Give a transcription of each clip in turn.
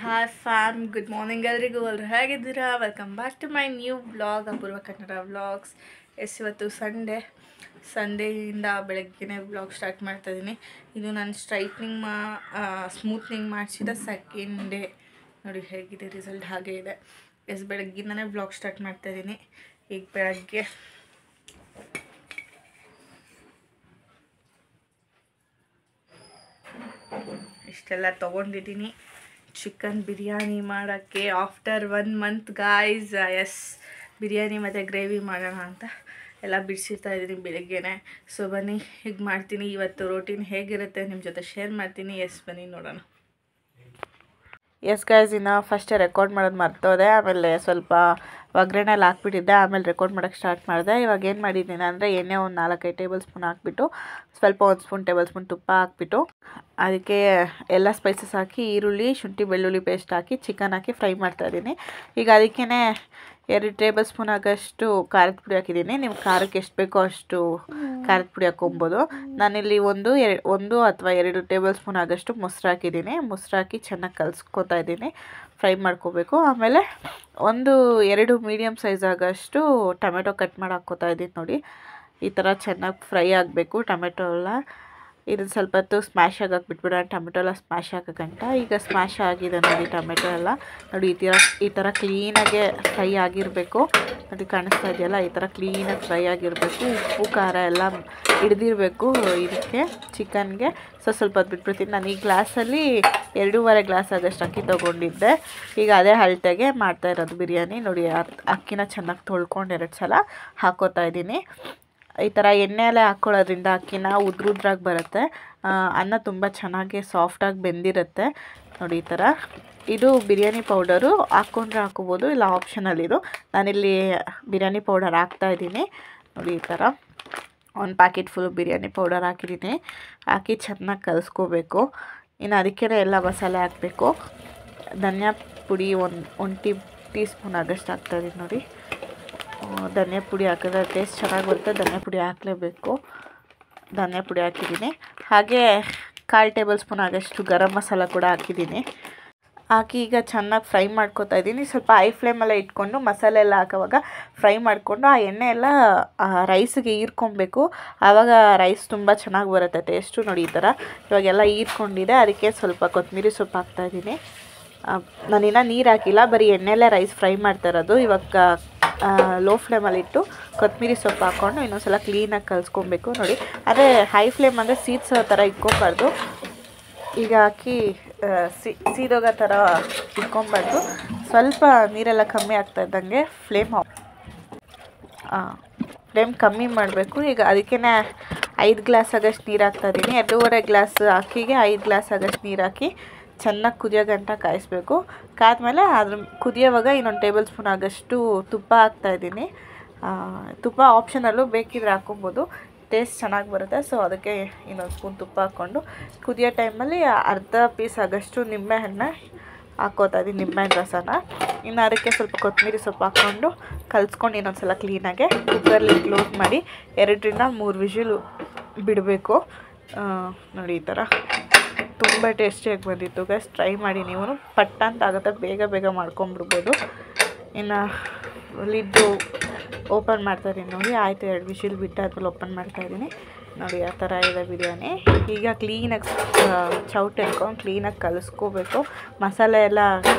Hi fam, good morning ಎಲ್ರಿಗೂ. ಎಲ್ಲರೂ ಹೇಗಿದ್ದೀರಾ? Welcome back to my new vlog, Apoorva Kannada vlogs. ಇವತ್ತು ಸಂಡೇಯಿಂದ ಬೆಳಗ್ಗೆನೇ ವ್ಲಾಗ್ ಸ್ಟಾರ್ಟ್ ಮಾಡ್ತಾಯಿದ್ದೀನಿ. ಇದು ನಾನು ಸ್ಮೂತ್ನಿಂಗ್ ಮಾಡಿಸಿದ ಸೆಕೆಂಡ್ ಡೇ. ನೋಡಿ ಹೇಗಿದೆ ರಿಸಲ್ಟ್, ಹಾಗೆ ಇದೆ. ಬೆಳಗ್ಗಿಂದನೇ ವ್ಲಾಗ್ ಸ್ಟಾರ್ಟ್ ಮಾಡ್ತಾಯಿದ್ದೀನಿ. ಈಗ ಬೆಳಗ್ಗೆ ಇಷ್ಟೆಲ್ಲ ತೊಗೊಂಡಿದ್ದೀನಿ ಚಿಕನ್ ಬಿರಿಯಾನಿ ಮಾಡೋಕ್ಕೆ ಆಫ್ಟರ್ 1 ಮಂತ್ ಗಾಯ್ಸ್. ಬಿರಿಯಾನಿ ಮತ್ತು ಗ್ರೇವಿ ಮಾಡೋಣ ಅಂತ ಎಲ್ಲ ಬಿಡಿಸಿರ್ತಾ ಇದ್ದೀನಿ ಬೆಳಗ್ಗೆನೆ. ಸೊ ಬನ್ನಿ ಹೀಗೆ ಮಾಡ್ತೀನಿ. ಇವತ್ತು ರೋಟೀನ್ ಹೇಗಿರುತ್ತೆ ನಿಮ್ಮ ಜೊತೆ ಶೇರ್ ಮಾಡ್ತೀನಿ. ಬನ್ನಿ ನೋಡೋಣ. ಗಾಯ್ಸ್, ಇನ್ನು ಫಸ್ಟೇ ರೆಕಾರ್ಡ್ ಮಾಡೋದು ಮರ್ತೋದೆ. ಆಮೇಲೆ ಸ್ವಲ್ಪ ಒಗ್ಗರಣೆಲ್ಲಿ ಹಾಕ್ಬಿಟ್ಟಿದ್ದೆ, ಆಮೇಲೆ ರೆಕಾರ್ಡ್ ಮಾಡೋಕ್ಕೆ ಸ್ಟಾರ್ಟ್ ಮಾಡಿದೆ. ಇವಾಗ ಏನು ಮಾಡಿದ್ದೀನಿ ಅಂದರೆ ಎಣ್ಣೆ ಒಂದು 4-5 ಟೇಬಲ್ ಸ್ಪೂನ್ ಹಾಕ್ಬಿಟ್ಟು ಸ್ವಲ್ಪ 1 ಟೇಬಲ್ ಸ್ಪೂನ್ ತುಪ್ಪ ಹಾಕ್ಬಿಟ್ಟು ಅದಕ್ಕೆ ಎಲ್ಲ ಸ್ಪೈಸಸ್ ಹಾಕಿ ಈರುಳ್ಳಿ, ಶುಂಠಿ, ಬೆಳ್ಳುಳ್ಳಿ ಪೇಸ್ಟ್ ಹಾಕಿ ಚಿಕನ್ ಹಾಕಿ ಫ್ರೈ ಮಾಡ್ತಾಯಿದ್ದೀನಿ. ಈಗ ಅದಕ್ಕೇ 2 ಟೇಬಲ್ ಸ್ಪೂನ್ ಆಗೋಷ್ಟು ಖಾರದ ಪುಡಿ ಹಾಕಿದ್ದೀನಿ. ನೀವು ಖಾರಕ್ಕೆ ಎಷ್ಟು ಬೇಕೋ ಅಷ್ಟು ಖಾರದ ಪುಡಿ ಹಾಕ್ಕೊಬೋದು. ನಾನಿಲ್ಲಿ ಒಂದು ಅಥವಾ 2 ಟೇಬಲ್ ಸ್ಪೂನ್ ಆಗೋಷ್ಟು ಮೊಸರು ಹಾಕಿದ್ದೀನಿ. ಮೊಸರು ಹಾಕಿ ಚೆನ್ನಾಗಿ ಕಲಿಸ್ಕೊತಾ ಇದ್ದೀನಿ, ಫ್ರೈ ಮಾಡ್ಕೋಬೇಕು. ಆಮೇಲೆ 1-2 ಮೀಡಿಯಮ್ ಸೈಜ್ ಆಗೋಷ್ಟು ಟೊಮೆಟೊ ಕಟ್ ಮಾಡಿ ಹಾಕ್ಕೋತಾ ಇದ್ದೀನಿ. ನೋಡಿ ಈ ಥರ ಚೆನ್ನಾಗಿ ಫ್ರೈ ಆಗಬೇಕು ಟೊಮೆಟೊ ಎಲ್ಲ. ಇದನ್ನು ಸ್ವಲ್ಪ ಹೊತ್ತು ಸ್ಮ್ಯಾಶ್ ಆಗಕ್ಕೆ ಬಿಟ್ಬಿಡೋಣ, ಟೊಮೆಟೊ ಎಲ್ಲ ಸ್ಮ್ಯಾಶ್ ಆಗಕ್ಕಂಟ. ಈಗ ಸ್ಮ್ಯಾಶ್ ಆಗಿದೆ ನೋಡಿ ಟೊಮೆಟೊ ಎಲ್ಲ. ನೋಡಿ ಈ ಥರ ಕ್ಲೀನಾಗೆ ಫ್ರೈ ಆಗಿರಬೇಕು. ನೋಡಿ ಕಾಣಿಸ್ತಾ ಇದೆಯಲ್ಲ, ಈ ಥರ ಕ್ಲೀನಾಗಿ ಫ್ರೈ ಆಗಿರಬೇಕು. ಉಪ್ಪು ಖಾರ ಎಲ್ಲ ಹಿಡ್ದಿರಬೇಕು ಇದಕ್ಕೆ, ಚಿಕನ್ಗೆ. ಸ್ವಲ್ಪ ಹೊತ್ತು ಬಿಟ್ಬಿಡ್ತೀನಿ. ನಾನು ಈ ಗ್ಲಾಸಲ್ಲಿ 2.5 ಗ್ಲಾಸ್ ಆಗೋಷ್ಟು ಅಕ್ಕಿ ತೊಗೊಂಡಿದ್ದೆ. ಈಗ ಅದೇ ಅಳತೆಗೆ ಮಾಡ್ತಾ ಇರೋದು ಬಿರಿಯಾನಿ. ನೋಡಿ ಅಕ್ಕಿನ ಚೆನ್ನಾಗಿ ತೊಳ್ಕೊಂಡು 2 ಸಲ ಹಾಕೋತಾ ಇದ್ದೀನಿ. ಈ ಥರ ಎಣ್ಣೆಯಲ್ಲೇ ಹಾಕ್ಕೊಳ್ಳೋದ್ರಿಂದ ಅಕ್ಕಿನ ಉದ್ರಾಗಿ ಬರುತ್ತೆ. ಅನ್ನ ತುಂಬ ಚೆನ್ನಾಗಿ ಸಾಫ್ಟಾಗಿ ಬೆಂದಿರುತ್ತೆ. ನೋಡಿ ಈ ಥರ. ಇದು ಬಿರಿಯಾನಿ ಪೌಡರು ಹಾಕ್ಕೊಂಡ್ರೆ ಹಾಕ್ಕೋಬೋದು, ಇಲ್ಲ ಆಪ್ಷನಲ್ ಇದು. ನಾನಿಲ್ಲಿ ಬಿರಿಯಾನಿ ಪೌಡರ್ ಹಾಕ್ತಾಯಿದ್ದೀನಿ. ನೋಡಿ ಈ ಥರ 1 ಪ್ಯಾಕೆಟ್ ಫುಲ್ ಬಿರಿಯಾನಿ ಪೌಡರ್ ಹಾಕಿದ್ದೀನಿ. ಹಾಕಿ ಚೆನ್ನಾಗಿ ಕಲಿಸ್ಕೋಬೇಕು. ಇನ್ನು ಅದಕ್ಕೇ ಎಲ್ಲ ಮಸಾಲೆ ಹಾಕಬೇಕು. ಧನಿಯಾ ಪುಡಿ 1 ಟೀ ಸ್ಪೂನ್ ಆಗೋಷ್ಟು ಹಾಕ್ತಾಯಿದ್ದೀನಿ. ನೋಡಿ ಧನಿಯಾ ಪುಡಿ ಹಾಕಿದ್ರೆ ಟೇಸ್ಟ್ ಚೆನ್ನಾಗಿ ಬರುತ್ತೆ. ಧನಿಯಾ ಪುಡಿ ಹಾಕಲೇಬೇಕು. ಧನಿಯಾ ಪುಡಿ ಹಾಕಿದ್ದೀನಿ. ಹಾಗೆ 1/4 ಟೇಬಲ್ ಸ್ಪೂನ್ ಆಗೋಷ್ಟು ಗರಂ ಮಸಾಲ ಕೂಡ ಹಾಕಿದ್ದೀನಿ. ಹಾಕಿ ಈಗ ಚೆನ್ನಾಗಿ ಫ್ರೈ ಮಾಡ್ಕೊತಾ ಇದ್ದೀನಿ. ಸ್ವಲ್ಪ ಹೈ ಫ್ಲೇಮಲ್ಲೇ ಇಟ್ಕೊಂಡು ಮಸಾಲೆ ಎಲ್ಲ ಹಾಕೋವಾಗ ಫ್ರೈ ಮಾಡಿಕೊಂಡು ಆ ಎಣ್ಣೆ ಎಲ್ಲ ರೈಸಿಗೆ ಹೀರ್ಕೊಬೇಕು. ಆವಾಗ ರೈಸ್ ತುಂಬ ಚೆನ್ನಾಗಿ ಬರುತ್ತೆ ಟೇಸ್ಟು. ನೋಡಿ ಈ ಥರ ಇವಾಗೆಲ್ಲ ಹೀರ್ಕೊಂಡಿದೆ. ಅದಕ್ಕೆ ಸ್ವಲ್ಪ ಕೊತ್ತಂಬರಿ ಸೊಪ್ಪು ಹಾಕ್ತಾಯಿದ್ದೀನಿ. ನಾನಿನ್ನ ನೀರು ಹಾಕಿಲ್ಲ, ಬರೀ ಎಣ್ಣೆಲ್ಲೇ ರೈಸ್ ಫ್ರೈ ಮಾಡ್ತಾ ಇರೋದು. ಇವಾಗ ಲೋ ಫ್ಲೇಮಲ್ಲಿಟ್ಟು ಕೊತ್ತಂಬರಿ ಸೊಪ್ಪು ಹಾಕ್ಕೊಂಡು ಇನ್ನೊಂದ್ಸಲ ಕ್ಲೀನಾಗಿ ಕಲಿಸ್ಕೊಬೇಕು. ನೋಡಿ ಆದರೆ ಹೈ ಫ್ಲೇಮ್ ಅಂದರೆ ಸೀದ್ಸೋ ಥರ ಇಟ್ಕೊಬಾರ್ದು. ಈಗ ಹಾಕಿ ಸೀದೋಗೋ ಥರ ಇಟ್ಕೊಬಾರ್ದು. ಸ್ವಲ್ಪ ನೀರೆಲ್ಲ ಕಮ್ಮಿ ಆಗ್ತಾ ಇದ್ದಂಗೆ ಫ್ಲೇಮ್ ಕಮ್ಮಿ ಮಾಡಬೇಕು. ಈಗ ಅದಕ್ಕೇ 5 ಗ್ಲಾಸ್ ಆಗೋಷ್ಟು ನೀರು ಹಾಕ್ತಾಯಿದ್ದೀನಿ. 2.5 ಗ್ಲಾಸ್ ಅಕ್ಕಿಗೆ 5 ಗ್ಲಾಸ್ ಆಗೋಷ್ಟು ನೀರು ಹಾಕಿ ಚೆನ್ನಾಗಿ ಕುದಿಯೋ ಗಂಟ ಕಾಯಿಸ್ಬೇಕು. ಕಾದ್ಮೇಲೆ ಅದ್ರ ಕುದಿಯೋವಾಗ 1 ಟೇಬಲ್ ಸ್ಪೂನ್ ಆಗೋಷ್ಟು ತುಪ್ಪ ಹಾಕ್ತಾಯಿದ್ದೀನಿ. ತುಪ್ಪ ಆಪ್ಷನಲ್ಲು, ಬೇಕಿದ್ರೆ ಹಾಕ್ಕೊಬೋದು, ಟೇಸ್ಟ್ ಚೆನ್ನಾಗಿ ಬರುತ್ತೆ. ಸೊ ಅದಕ್ಕೆ 1 ಸ್ಪೂನ್ ತುಪ್ಪ ಹಾಕ್ಕೊಂಡು ಕುದಿಯೋ ಟೈಮಲ್ಲಿ ಅರ್ಧ ಪೀಸ್ ಆಗೋಷ್ಟು ನಿಂಬೆಹಣ್ಣು ಹಾಕ್ಕೋತಾ ಇದ್ದೀನಿ, ನಿಂಬೆಹಣ್ಣು ರಸನ. ಇನ್ನು ಅದಕ್ಕೆ ಸ್ವಲ್ಪ ಕೊತ್ತಂಬರಿ ಸೊಪ್ಪು ಹಾಕ್ಕೊಂಡು ಕಲಿಸ್ಕೊಂಡು ಇನ್ನೊಂದ್ಸಲ ಕ್ಲೀನಾಗೆ ಕುಕ್ಕರ್ಲಿ ಕ್ಲೋಸ್ ಮಾಡಿ 2-3 ವಿಷಿಲು ಬಿಡಬೇಕು. ನೋಡಿ ಈ ಥರ ತುಂಬ ಟೇಸ್ಟಿಯಾಗಿ ಬಂದಿತ್ತು ಗೈಸ್. ಟ್ರೈ ಮಾಡಿ ನೀವು, ಪಟ್ಟ ಅಂತ ಆಗುತ್ತೆ, ಬೇಗ ಮಾಡ್ಕೊಂಬಿಡ್ಬೋದು. ಇನ್ನು ಲಿಡ್ಡು ಓಪನ್ ಮಾಡ್ತಾಯಿದ್ದೀನಿ. ನೋಡಿ ಆಯಿತು, 2 ವಿಷಿಲ್ ಬಿಟ್ಟಾದ್ಮೇಲೆ ಓಪನ್ ಮಾಡ್ತಾಯಿದ್ದೀನಿ. ನೋಡಿ ಆ ಥರ ಇದೆ ಬಿರಿಯಾನಿ. ಈಗ ಕ್ಲೀನಾಗಿ ಚೌಟ್ ಎಳ್ಕೊಂಡು ಕ್ಲೀನಾಗಿ ಕಲಿಸ್ಕೋಬೇಕು. ಮಸಾಲೆ ಎಲ್ಲ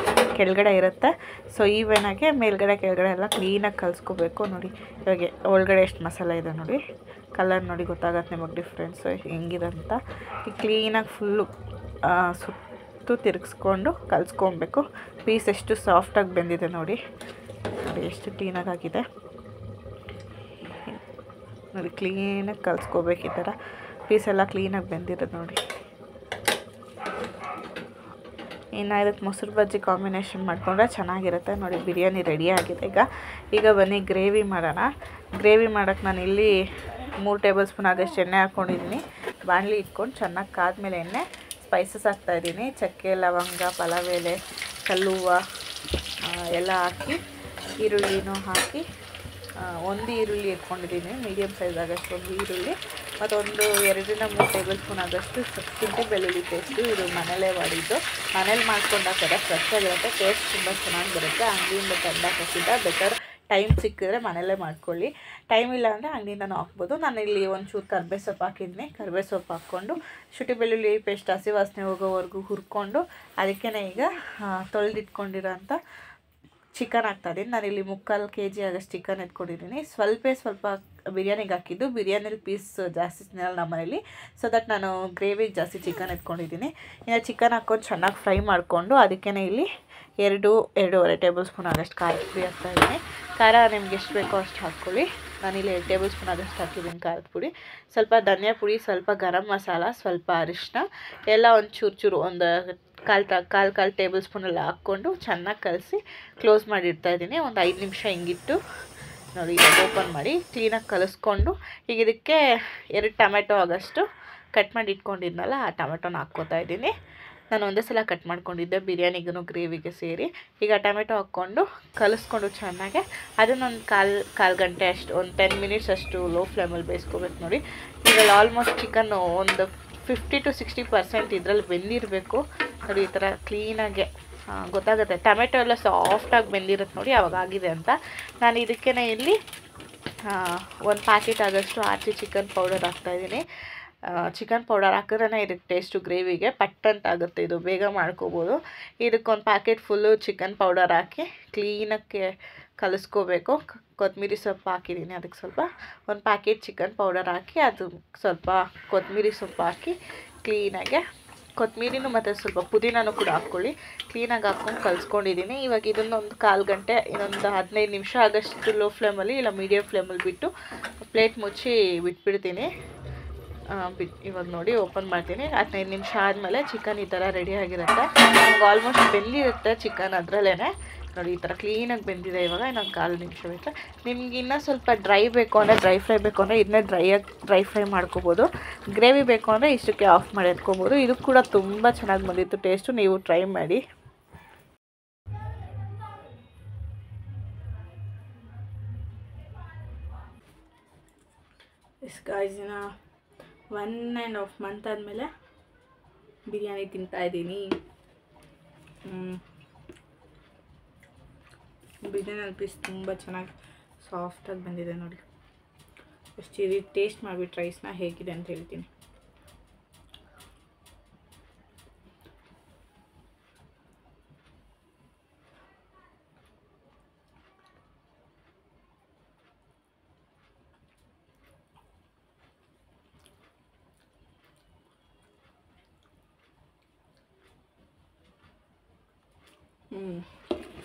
ಕೆಳಗಡೆ ಇರುತ್ತೆ. ಸೊ ಈವನಾಗೆ ಮೇಲ್ಗಡೆ ಕೆಳಗಡೆ ಎಲ್ಲ ಕ್ಲೀನಾಗಿ ಕಲಿಸ್ಕೋಬೇಕು. ನೋಡಿ ಇವಾಗ ಒಳಗಡೆ ಎಷ್ಟು ಮಸಾಲೆ ಇದೆ ನೋಡಿ, ಕಲರ್ ನೋಡಿ ಗೊತ್ತಾಗತ್ತೆ ನಿಮಗೆ ಡಿಫ್ರೆನ್ಸು ಹೆಂಗಿದೆ ಅಂತ. ಈಗ ಕ್ಲೀನಾಗಿ ಫುಲ್ಲು ಸುತ್ತು ತಿರುಗಿಸ್ಕೊಂಡು ಕಲಿಸ್ಕೊಬೇಕು. ಪೀಸ್ ಎಷ್ಟು ಸಾಫ್ಟಾಗಿ ಬೆಂದಿದೆ ನೋಡಿ ಎಷ್ಟು ಕ್ಲೀನಾಗಿ ಆಗಿದೆ ನೋಡಿ. ಕ್ಲೀನಾಗಿ ಕಲಿಸ್ಕೋಬೇಕು. ಈ ಥರ ಪೀಸೆಲ್ಲ ಕ್ಲೀನಾಗಿ ಬೆಂದಿರೋದು ನೋಡಿ. ಇನ್ನು ಇದಕ್ಕೆ ಮೊಸರು ಬಜ್ಜಿ ಕಾಂಬಿನೇಷನ್ ಮಾಡಿಕೊಂಡ್ರೆ ಚೆನ್ನಾಗಿರುತ್ತೆ. ನೋಡಿ ಬಿರಿಯಾನಿ ರೆಡಿ ಆಗಿದೆ. ಈಗ ಬನ್ನಿ ಗ್ರೇವಿ ಮಾಡೋಣ. ಗ್ರೇವಿ ಮಾಡೋಕ್ಕೆ ನಾನು ಇಲ್ಲಿ 3 ಟೇಬಲ್ ಸ್ಪೂನ್ ಆಗೋಷ್ಟು ಎಣ್ಣೆ ಹಾಕ್ಕೊಂಡಿದ್ದೀನಿ. ಬಾಣಲಿ ಇಟ್ಕೊಂಡು ಚೆನ್ನಾಗಿ ಕಾದ್ಮೇಲೆ ಎಣ್ಣೆ ಸ್ಪೈಸಸ್ ಹಾಕ್ತಾಯಿದ್ದೀನಿ. ಚಕ್ಕೆ, ಲವಂಗ, ಪಲಾವ್ ಎಲೆ, ಕಲ್ಲೂವು ಎಲ್ಲ ಹಾಕಿ ಈರುಳ್ಳಿನೂ ಹಾಕಿ 1 ಈರುಳ್ಳಿ ಇಟ್ಕೊಂಡಿದ್ದೀನಿ, ಮೀಡಿಯಮ್ ಸೈಜ್ ಆಗೋಷ್ಟು 1 ಈರುಳ್ಳಿ. ಮತ್ತೊಂದು 2-3 ಟೇಬಲ್ ಸ್ಪೂನ್ ಆಗೋಷ್ಟು ಶುಂಠಿ ಬೆಳ್ಳುಳ್ಳಿ ಪೇಸ್ಟು. ಇದು ಮನೇಲೇ ಮಾಡಿದ್ದು, ಮನೇಲಿ ಮಾಡ್ಕೊಂಡಾಕದ ಫ್ರೆಶ್ ಆಗಿರುತ್ತೆ, ಟೇಸ್ಟ್ ತುಂಬ ಚೆನ್ನಾಗಿ ಬರುತ್ತೆ. ಅಂಗಡಿಯಿಂದ ತಂದಾಕಿದ್ದ ಬೆಟರ್. ಟೈಮ್ ಸಿಕ್ಕಿದ್ರೆ ಮನೇಲೇ ಮಾಡ್ಕೊಳ್ಳಿ, ಟೈಮ್ ಇಲ್ಲ ಅಂದರೆ ಅಂಗಡಿಯಿಂದನೂ ಹಾಕ್ಬೋದು. ನಾನಿಲ್ಲಿ ಒಂಚೂರು ಕರ್ಬೇವು ಸೊಪ್ಪು ಹಾಕಿದ್ದೀನಿ. ಕರ್ಬೇವು ಸೊಪ್ಪು ಹಾಕ್ಕೊಂಡು ಶುಂಠಿ ಬೆಳ್ಳುಳ್ಳಿ ಪೇಸ್ಟ್ ಹಸಿ ವಾಸನೆ ಹೋಗೋವರೆಗೂ ಹುರ್ಕೊಂಡು ಅದಕ್ಕೇ ಈಗ ತೊಳೆದಿಟ್ಕೊಂಡಿರೋ ಅಂಥ ಚಿಕನ್ ಹಾಕ್ತಾಯಿದ್ದೀನಿ. ನಾನಿಲ್ಲಿ 3/4 kg ಆಗೋಷ್ಟು ಚಿಕನ್ ಎತ್ಕೊಂಡಿದ್ದೀನಿ. ಸ್ವಲ್ಪ ಬಿರಿಯಾನಿಗೆ ಹಾಕಿದ್ದು. ಬಿರಿಯಾನಿಲಿ ಪೀಸ್ ಜಾಸ್ತಿ ತಿನ್ನಲ್ಲ ನಮ್ಮ ಮನೇಲಿ, ಸೊ ದಟ್ ನಾನು ಗ್ರೇವಿಗೆ ಜಾಸ್ತಿ ಚಿಕನ್ ಎತ್ಕೊಂಡಿದ್ದೀನಿ. ಇನ್ನು ಚಿಕನ್ ಹಾಕ್ಕೊಂಡು ಚೆನ್ನಾಗಿ ಫ್ರೈ ಮಾಡಿಕೊಂಡು ಅದಕ್ಕೇ ಇಲ್ಲಿ 2-2.5 ಟೇಬಲ್ ಸ್ಪೂನ್ ಆಗೋಷ್ಟು ಖಾರದ ಪುಡಿ ಹಾಕ್ತಾಯಿದ್ದೀನಿ. ಖಾರ ನಿಮ್ಗೆ ಎಷ್ಟು ಬೇಕೋ ಅಷ್ಟು ಹಾಕ್ಕೊಳ್ಳಿ. ನಾನಿಲ್ಲಿ 2 ಟೇಬಲ್ ಸ್ಪೂನ್ ಆಗೋಷ್ಟು ಹಾಕಿದ್ದೀನಿ ಖಾರದ ಪುಡಿ. ಸ್ವಲ್ಪ ಧನಿಯಾ ಪುಡಿ, ಸ್ವಲ್ಪ ಗರಂ ಮಸಾಲ, ಸ್ವಲ್ಪ ಅರಿಶಿನ ಎಲ್ಲ ಒಂದು ಚೂರು ಒಂದು ಕಾಲು ಟೇಬಲ್ ಸ್ಪೂನೆಲ್ಲ ಹಾಕ್ಕೊಂಡು ಚೆನ್ನಾಗಿ ಕಲಸಿ ಕ್ಲೋಸ್ ಮಾಡಿ ಇಡ್ತಾಯಿದ್ದೀನಿ. ಒಂದು 5 ನಿಮಿಷ ಹಿಂಗಿಟ್ಟು ನೋಡಿ ಓಪನ್ ಮಾಡಿ ಕ್ಲೀನಾಗಿ ಕಲಿಸ್ಕೊಂಡು ಈಗ ಇದಕ್ಕೆ 2 ಟೊಮೆಟೊ ಆಗೋಷ್ಟು ಕಟ್ ಮಾಡಿ ಇಟ್ಕೊಂಡಿದ್ನಲ್ಲ ಆ ಟೊಮೆಟೊನ ಹಾಕ್ಕೋತಾ ಇದ್ದೀನಿ. ನಾನು ಒಂದೇ ಸಲ ಕಟ್ ಮಾಡ್ಕೊಂಡಿದ್ದೆ ಬಿರಿಯಾನಿಗೂ ಗ್ರೇವಿಗೆ ಸೇರಿ. ಈಗ ಟೊಮೆಟೊ ಹಾಕ್ಕೊಂಡು ಕಲಿಸ್ಕೊಂಡು ಚೆನ್ನಾಗೆ ಅದನ್ನೊಂದು ಕಾಲು ಗಂಟೆ ಅಷ್ಟು, ಒಂದು 10 ಮಿನಿಟ್ಸ್ ಅಷ್ಟು ಲೋ ಫ್ಲೇಮಲ್ಲಿ ಬೇಯಿಸ್ಕೋಬೇಕು. ನೋಡಿ ಇದ್ರಲ್ಲಿ ಆಲ್ಮೋಸ್ಟ್ ಚಿಕನ್ನು ಒಂದು 50 to 60% ಇದರಲ್ಲಿ ಬೆಂದಿರಬೇಕು. ನೋಡಿ ಈ ಥರ ಕ್ಲೀನಾಗೆ ಗೊತ್ತಾಗುತ್ತೆ, ಟೊಮೆಟೊ ಎಲ್ಲ ಸಾಫ್ಟಾಗಿ ಬೆಂದಿರುತ್ತೆ ನೋಡಿ, ಆವಾಗ ಆಗಿದೆ ಅಂತ. ನಾನು ಇದಕ್ಕೇ ಇಲ್ಲಿ 1 ಪ್ಯಾಕೆಟ್ ಆಗೋಷ್ಟು ಆರ್ಚಿ ಚಿಕನ್ ಪೌಡರ್ ಹಾಕ್ತಾಯಿದ್ದೀನಿ. ಚಿಕನ್ ಪೌಡರ್ ಹಾಕಿದ್ರೇ ಇದಕ್ಕೆ ಟೇಸ್ಟು ಗ್ರೇವಿಗೆ ಪಟ್ಟಂತಾಗುತ್ತೆ, ಇದು ಬೇಗ ಮಾಡ್ಕೋಬೋದು. ಇದಕ್ಕೊಂದು ಪ್ಯಾಕೆಟ್ ಫುಲ್ಲು ಚಿಕನ್ ಪೌಡರ್ ಹಾಕಿ ಕ್ಲೀನಕ್ಕೆ ಕಲಿಸ್ಕೋಬೇಕು. ಕೊತ್ತಂಬರಿ ಸೊಪ್ಪು ಹಾಕಿದ್ದೀನಿ, ಅದಕ್ಕೆ ಸ್ವಲ್ಪ 1 ಪ್ಯಾಕೆಟ್ ಚಿಕನ್ ಪೌಡರ್ ಹಾಕಿ ಅದು ಸ್ವಲ್ಪ ಕೊತ್ತಂಬರಿ ಸೊಪ್ಪು ಹಾಕಿ ಕ್ಲೀನಾಗೆ ಕೊತ್ತಂಬರಿನೂ ಮತ್ತು ಸ್ವಲ್ಪ ಪುದೀನೂ ಕೂಡ ಹಾಕ್ಕೊಳ್ಳಿ. ಕ್ಲೀನಾಗಿ ಹಾಕ್ಕೊಂಡು ಕಲಿಸ್ಕೊಂಡಿದ್ದೀನಿ. ಇವಾಗ ಇದನ್ನೊಂದು 1/4 ಗಂಟೆ, ಇನ್ನೊಂದು 15 ನಿಮಿಷ ಆಗೋಷ್ಟು ಲೋ ಫ್ಲೇಮಲ್ಲಿ ಇಲ್ಲ ಮೀಡಿಯಮ್ ಫ್ಲೇಮಲ್ಲಿ ಬಿಟ್ಟು ಪ್ಲೇಟ್ ಮುಚ್ಚಿ ಬಿಟ್ಬಿಡ್ತೀನಿ. ಇವಾಗ ನೋಡಿ ಓಪನ್ ಮಾಡ್ತೀನಿ. 15 ನಿಮಿಷ ಆದಮೇಲೆ ಚಿಕನ್ ಈ ಥರ ರೆಡಿಯಾಗಿರುತ್ತೆ. ನಮ್ಗೆ ಆಲ್ಮೋಸ್ಟ್ ಬೆಂದಿರುತ್ತೆ ಚಿಕನ್ ಅದರಲ್ಲೇ. ನೋಡಿ ಈ ಥರ ಕ್ಲೀನಾಗಿ ಬೆಂದಿದೆ. ಇವಾಗ ಇನ್ನೊಂದು 1/4 ನಿಮಿಷ ಬೇಕು. ನಿಮ್ಗೆ ಇನ್ನೂ ಸ್ವಲ್ಪ ಡ್ರೈ ಬೇಕು ಅಂದರೆ ಡ್ರೈ ಫ್ರೈ ಬೇಕು ಅಂದರೆ ಇದನ್ನೇ ಡ್ರೈ ಫ್ರೈ ಮಾಡ್ಕೋಬೋದು. ಗ್ರೇವಿ ಬೇಕು ಅಂದರೆ ಇಷ್ಟಕ್ಕೆ ಆಫ್ ಮಾಡಿ ಎತ್ಕೋಬೋದು. ಇದು ಕೂಡ ತುಂಬ ಚೆನ್ನಾಗಿ ಬಂದಿತ್ತು ಟೇಸ್ಟು, ನೀವು ಟ್ರೈ ಮಾಡಿ. ಗಾಯ್ಸಿನ 1.5 ಮಂತ್ ಆದಮೇಲೆ ಬಿರಿಯಾನಿ ತಿಂತಾಯಿದ್ದೀನಿ. ಬಿರಿಯಾನಿ ಪೀಸ್ ತುಂಬ ಚೆನ್ನಾಗಿ ಸಾಫ್ಟಾಗಿ ಬಂದಿದೆ ನೋಡಿ. ಎಷ್ಟು ಟೇಸ್ಟ್ ಮಾಡಿಬಿಟ್ಟು ರೈಸ್ನ ಹೇಗಿದೆ ಅಂತ ಹೇಳ್ತೀನಿ.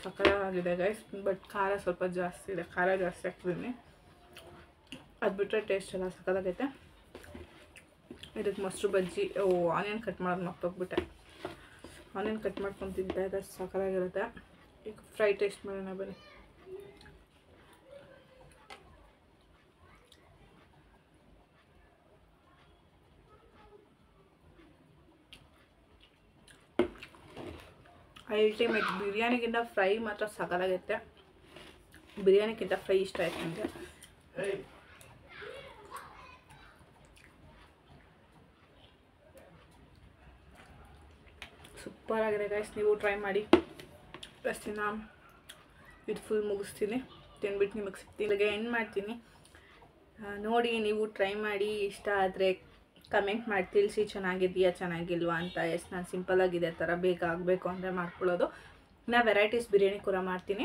ಸಕ್ಕತ್ತಾಗಿದೆ ಗೈಸ್, ಬಟ್ ಖಾರ ಸ್ವಲ್ಪ ಜಾಸ್ತಿ ಇದೆ. ಖಾರ ಜಾಸ್ತಿ ಹಾಕ್ತಿದ್ದೀನಿ, ಅದು ಬಿಟ್ಟರೆ ಟೇಸ್ಟ್ ಎಲ್ಲ ಸಕ್ಕತ್ತಾಗೈತೆ. ಇದಕ್ಕೆ ಮೊಸರು ಬಜ್ಜಿ, ಆನಿಯನ್ ಕಟ್ ಮಾಡೋದು ಮರ್ತೋಗ್ಬಿಟ್ಟೆ. ಆನಿಯನ್ ಕಟ್ ಮಾಡ್ಕೊಂಡು ತಿಂತಾಯಿದ್ರೆ ಸಕ್ಕತ್ತಾಗಿರುತ್ತೆ. ಈಗ ಫ್ರೈ ಟೇಸ್ಟ್ ಮಾಡೋಣ ಬನ್ನಿ. ಅಲ್ಟಿಮೇಟ್. ಬಿರಿಯಾನಿಗಿಂತ ಫ್ರೈ ಮಾತ್ರ ಸಕ್ಕತ್ತಾಗೈತೆ. ಬಿರಿಯಾನಿಗಿಂತ ಫ್ರೈ ಇಷ್ಟ ಆಯ್ತು ನನಗೆ. ಸೂಪರ್ ಆಗಿದೆ ಗೈಸ್, ನೀವು ಟ್ರೈ ಮಾಡಿ. ಪ್ರಸ್ತಿನ ಇದು ಫುಲ್ ಮುಗಿಸ್ತೀನಿ, ತಿಂದ್ಬಿಟ್ಟು ನಿಮಗೆ ಸಿಗ್ತೀನಿ. ಇಲ್ಲಿಗೆ ಎಂಡ್ ಮಾಡ್ತೀನಿ. ನೋಡಿ ನೀವು ಟ್ರೈ ಮಾಡಿ, ಇಷ್ಟ ಆದರೆ ಕಮೆಂಟ್ ಮಾಡಿ ತಿಳಿಸಿ ಚೆನ್ನಾಗಿದೆಯಾ ಚೆನ್ನಾಗಿಲ್ವಾ ಅಂತ. ಎಸ್ ನಾನು ಸಿಂಪಲ್ಲಾಗಿದೆ ಥರ ಬೇಗ ಆಗಬೇಕು ಅಂದರೆ ಮಾಡ್ಕೊಳ್ಳೋದು. ಇನ್ನು ವೆರೈಟೀಸ್ ಬಿರಿಯಾನಿ ಕೂಡ ಮಾಡ್ತೀನಿ,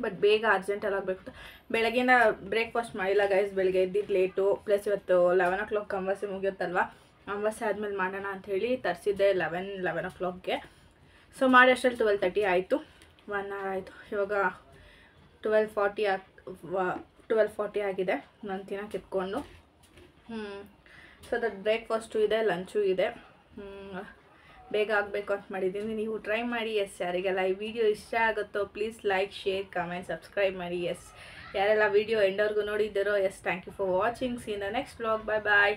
ಬಟ್ ಬೇಗ ಅರ್ಜೆಂಟಲ್ಲಿ ಆಗಬೇಕು. ಬೆಳಗ್ಗಿಂದ ಬ್ರೇಕ್ಫಾಸ್ಟ್ ಮಾಡಿಲ್ಲ ಗೈಸ್, ಬೆಳಗ್ಗೆ ಎದ್ದಿದ್ದು ಲೇಟು. ಪ್ಲಸ್ ಇವತ್ತು 11 o'clock ಅಮಾವಾಸ್ಯೆ ಮುಗಿಯುತ್ತಲ್ವ, ಅಮಾವಾಸ್ಯೆ ಆದಮೇಲೆ ಮಾಡೋಣ ಅಂಥೇಳಿ ತರಿಸಿದ್ದೆ 11 o'clockಗೆ. ಸೊ ಮಾಡಿ ಅಷ್ಟರಲ್ಲಿ 12:30 ಆಯಿತು, 1 hour ಆಯಿತು. ಇವಾಗ 12:40 ಆಗಿದೆ. ನಾನು ತಿನ್ನೋಕೆ ಎತ್ಕೊಂಡು ಸೊ ದಟ್ ಬ್ರೇಕ್ಫಾಸ್ಟು ಇದೆ, ಲಂಚು ಇದೆ. ಬೇಗ ಆಗಬೇಕು ಅಂತ ಮಾಡಿದ್ದೀನಿ. ನೀವು ಟ್ರೈ ಮಾಡಿ. ಎಸ್ ಯಾರಿಗೆಲ್ಲ ಈ ವಿಡಿಯೋ ಇಷ್ಟ ಆಗುತ್ತೋ please like, share, comment, subscribe ಮಾಡಿ. ಎಸ್ ಯಾರೆಲ್ಲ ವಿಡಿಯೋ ಎಂಡವರೆಗೂ ನೋಡಿದ್ದೀರೋ, yes thank you for watching. See in the next vlog. Bye bye.